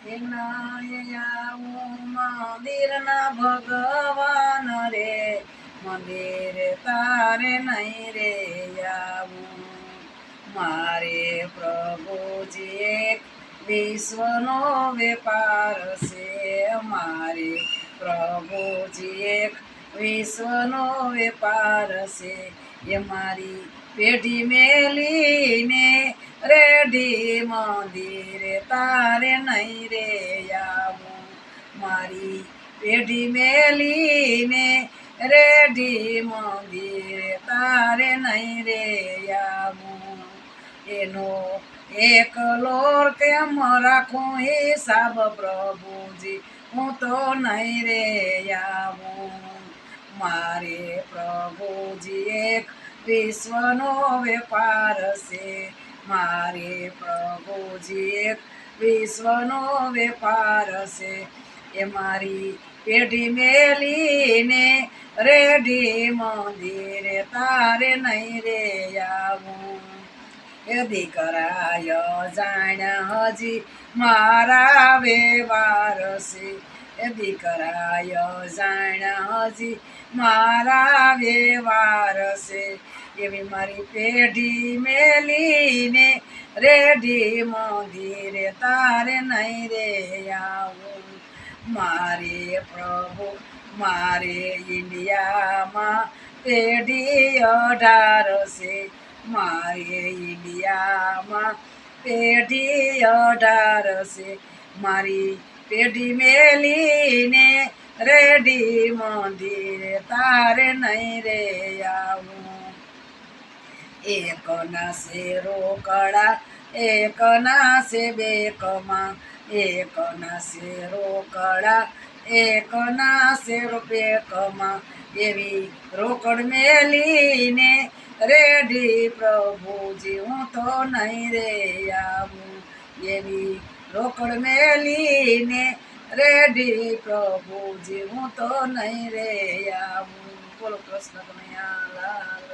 આવું મંદિરના ભગવાન રે, મંદિર તારે નહીં રે આવું. મારે પ્રભુજી એક વિશ્વનો વેપાર છે, મારે પ્રભુજી એક વિશ્વનો વેપાર છે. એ મારી પેઢી મેલીને રેઢી મંદિરે તારે નહીં રે આવું. મારી પેઢી મેલીને રેઢી મંદિરે તારે નહીં રે આવું. એનો એકલો કેમ રાખું હિસાબ પ્રભુજી, હું તો નહીં રે આવું. મારે પ્રભુજી એક વિશ્વનો વેપાર છે, મારે પ્રભુજી એક વિશ્વનો વેપાર છે. એ મારી પેઢી મેલીને રેઢી મંદિરે તારે નહીં રે આવું. એ દીકરાય જાણ્યા હજી મારા વ્યવહાર છે, એ દીકરાય જાણ્યા હજી મારા વ્યવહાર છે. એવી મારી પેઢી મેલીને રેઢી મંદિરે તારે નહીં રે આવું. મારે પ્રભુ મારે ઇન્ડિયામાં પેઢી 18 છે, મારે ઇન્ડિયામાં પેઢી 18 છે. મારી પેઢી મેલીને રેઢી મંદિરે તારે નહીં રે આવું. એક ના છે રોકડા, એક ના છે બેકમાં, એક ના છે રોકડા, એક ના છે બેકમાં. એવી રોકડ મેલીને રેઢી પ્રભુજી, હું તો નહીં રે આવું. એવી રોકડ મેલીને રેઢી પ્રભુજી, હું તો નહીં રે આવું. બોલો કૃષ્ણ કનૈયા લાલ.